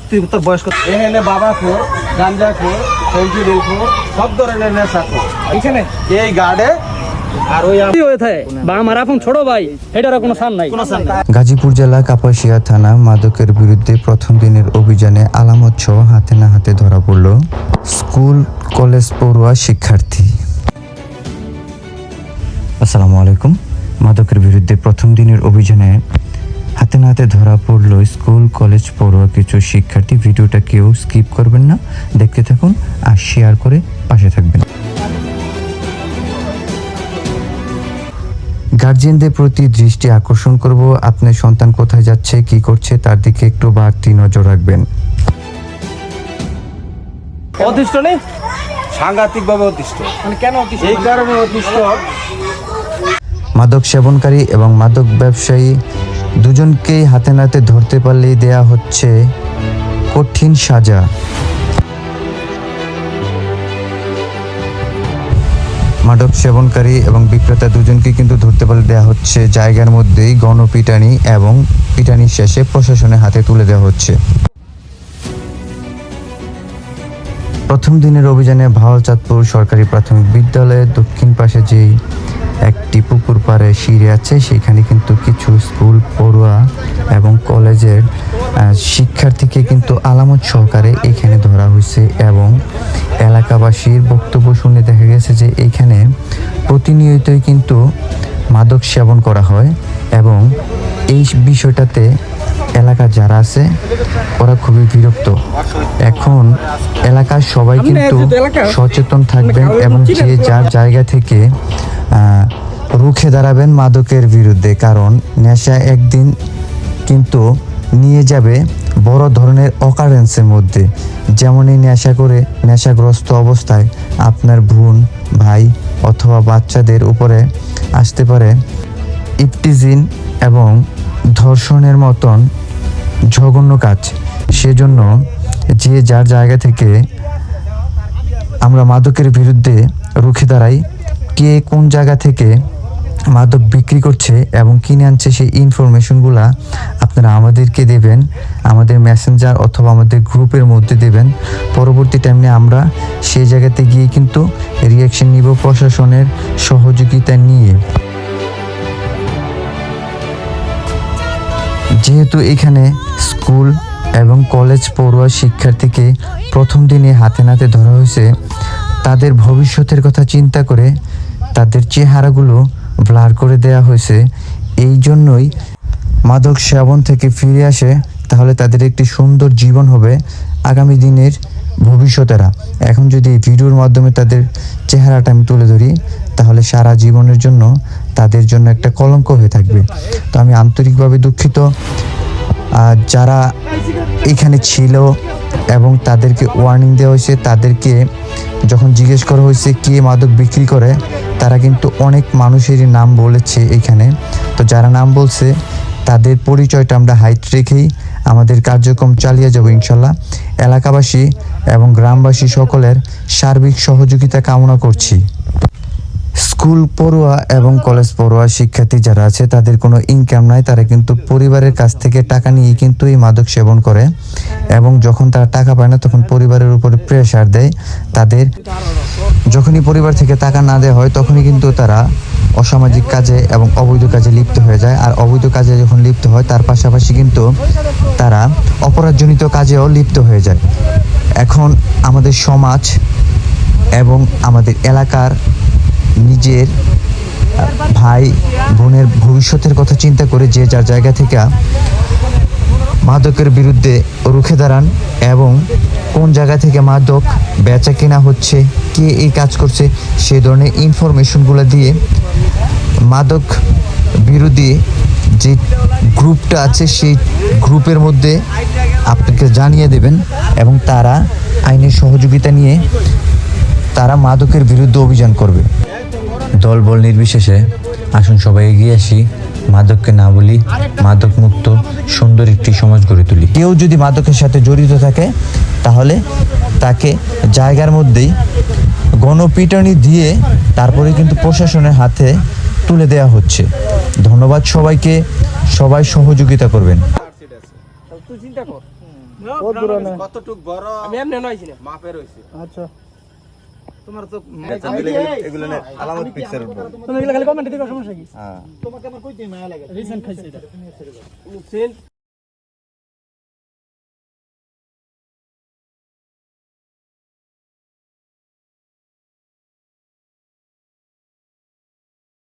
তুই তোর বয়স কত? এখানে বাবা খোর, গাঞ্জা খোর, ফেন্সিডিল খোর, সব ধরনের নেশা খোর এখানে এই গার্ডে। আর ওই হয়ে থাকে বা আমার এখন ছোট ভাই এটার কোনো সান নাই। গাজীপুর জেলা কাপাসিয়া থানা মাদকের বিরুদ্ধে প্রথম দিনের অভিযানে আলামত সহ হাতে না হাতে ধরা পড়ল স্কুল কলেজ পড়ুয়া শিক্ষার্থী। আসসালামু আলাইকুম। মাদকের বিরুদ্ধে প্রথম দিনের অভিযানে হাতে না হাতে ধরা পড়ল স্কুল কলেজ পড়ুয়া কিছু শিক্ষার্থী। ভিডিওটা কেউ স্কিপ করবেন না, দেখতে থাকুন আর শেয়ার করে পাশে থাকবেন। গার্জিয়ানদের প্রতি দৃষ্টি আকর্ষণ করব, আপনার সন্তান কোথায় যাচ্ছে কি করছে তার দিকে একটু বাড়তি নজর রাখবেন। অতিষ্ঠ নেই, সাংঘাতিক ভাবে অতিষ্ঠ। মানে কেন অতিষ্ঠ? এই কারণে অতিষ্ঠ, মাদক সেবনকারী এবং মাদক ব্যবসায়ী দুজনকেই হাতে নাতে ধরতে পারলেই দেয়া হচ্ছে কঠিন সাজা। মাদক সেবনকারী এবং বিক্রেতা দুজনকে কিন্তু ধরতে পারলে দেওয়া হচ্ছে জায়গার মধ্যেই গণপিটানি এবং পিটানি শেষে প্রশাসনের হাতে তুলে দেওয়া হচ্ছে। প্রথম দিনের অভিযানে ভাওয়ালচাঁদপুর সরকারি প্রাথমিক বিদ্যালয়ের দক্ষিণ পাশে যেই একটি পুকুর পাড়ে সিঁড়ি আছে সেখানে কিন্তু কিছু স্কুল পড়ুয়া এবং কলেজের শিক্ষার্থীকে কিন্তু আলামত সহকারে এখানে ধরা হয়েছে এবং এলাকাবাসীর বক্তব্য শুনে দেখা গেছে যে এইখানে প্রতিনিয়তই কিন্তু মাদক সেবন করা হয় এবং এই বিষয়টাতে এলাকা যারা আছে ওরা খুবই বিরক্ত। এখন এলাকার সবাই কিন্তু সচেতন থাকবেন এবং যে যার জায়গা থেকে রুখে দাঁড়াবেন মাদকের বিরুদ্ধে, কারণ নেশা একদিন কিন্তু নিয়ে যাবে বড় ধরনের অকারেন্সের মধ্যে। যেমনই নেশা করে নেশাগ্রস্ত অবস্থায় আপনার বোন ভাই অথবা বাচ্চাদের উপরে আসতে পারে ইপটিজিন এবং ধর্ষণের মতন জঘন্য কাজ। সেজন্য যে যার জায়গা থেকে আমরা মাদকের বিরুদ্ধে রুখে দাঁড়াই। কে কোন জায়গা থেকে মাদক বিক্রি করছে এবং কিনে আনছে সেই ইনফরমেশনগুলা আপনারা আমাদেরকে দেবেন, আমাদের মেসেঞ্জার অথবা আমাদের গ্রুপের মধ্যে দেবেন। পরবর্তী টাইমে আমরা সেই জায়গাতে গিয়ে কিন্তু রিয়াকশন নিব প্রশাসনের সহযোগিতা নিয়ে। যেহেতু এখানে স্কুল এবং কলেজ পড়ুয়া শিক্ষার্থীকে প্রথম দিনে হাতে নাতে ধরা হয়েছে, তাদের ভবিষ্যতের কথা চিন্তা করে তাদের চেহারাগুলো ব্লার করে দেয়া হয়েছে। এই জন্যই মাদক সেবন থেকে ফিরে আসে, তাহলে তাদের একটি সুন্দর জীবন হবে আগামী দিনের ভবিষ্যতেরা। এখন যদি এই ভিডিওর মাধ্যমে তাদের চেহারাটা আমি তুলে ধরি তাহলে সারা জীবনের জন্য তাদের জন্য একটা কলঙ্ক হয়ে থাকবে। তো আমি আন্তরিকভাবে দুঃখিত যারা এখানে ছিল এবং তাদেরকে ওয়ার্নিং দেওয়া হয়েছে। তাদেরকে যখন জিজ্ঞেস করা হয়েছে কে মাদক বিক্রি করে, তারা কিন্তু অনেক মানুষেরই নাম বলেছে এখানে। তো যারা নাম বলছে তাদের পরিচয়টা আমরা হাইড রেখেই আমাদের কার্যক্রম চালিয়ে যাব ইনশাল্লাহ। এলাকাবাসী এবং গ্রামবাসী সকলের সার্বিক সহযোগিতা কামনা করছি। স্কুল পড়ুয়া এবং কলেজ পড়ুয়া শিক্ষার্থী যারা আছে তাদের কোনো ইনকাম নাই, তারা কিন্তু পরিবারের কাছ থেকে টাকা নিয়ে কিন্তু এই মাদক সেবন করে এবং যখন তারা টাকা পায় না তখন পরিবারের উপরে প্রেশার দেয় তাদের। যখনই পরিবার থেকে টাকা না দেওয়া হয় তখনই কিন্তু তারা অসামাজিক কাজে এবং অবৈধ কাজে লিপ্ত হয়ে যায়। আর অবৈধ কাজে যখন লিপ্ত হয় তার পাশাপাশি কিন্তু তারা অপরাধজনিত কাজেও লিপ্ত হয়ে যায়। এখন আমাদের সমাজ এবং আমাদের এলাকার নিজের ভাই বোনের ভবিষ্যতের কথা চিন্তা করে যে যার জায়গা থেকে মাদকের বিরুদ্ধে রুখে দাঁড়ান এবং কোন জায়গা থেকে মাদক বেচা কেনা হচ্ছে, কে এই কাজ করছে, সেই ধরনের ইনফরমেশনগুলো দিয়ে মাদক বিরোধী যে গ্রুপটা আছে সেই গ্রুপের মধ্যে আপনাকে জানিয়ে দেবেন এবং তারা আইনের সহযোগিতা নিয়ে তারা মাদকের বিরুদ্ধে অভিযান করবে। দলবল নির্বিশেষে আসুন সবাই এগিয়ে আসি, মাদককে না বলি, মাদক মুক্ত সুন্দর একটি সমাজ গড়ে তুলি। কেউ যদি মাদকের সাথে জড়িত থাকে তাহলে তাকে জায়গার মধ্যেই গণপিটানি দিয়ে তারপরে কিন্তু প্রশাসনের হাতে তুলে দেওয়া হচ্ছে। ধন্যবাদ সবাইকে, সবাই সহযোগিতা করবেন। চিন্তা কর কতটুক বড় আমি এমনি নইছি না মাপের হইছে। আচ্ছা তোমার তো এগুলো না আলামত পিকচার উঠবো। তুমি এগুলো খালি কমেন্টে দিবা সমস্যা কি হ্যাঁ রিসেন্ট খাইছে এটা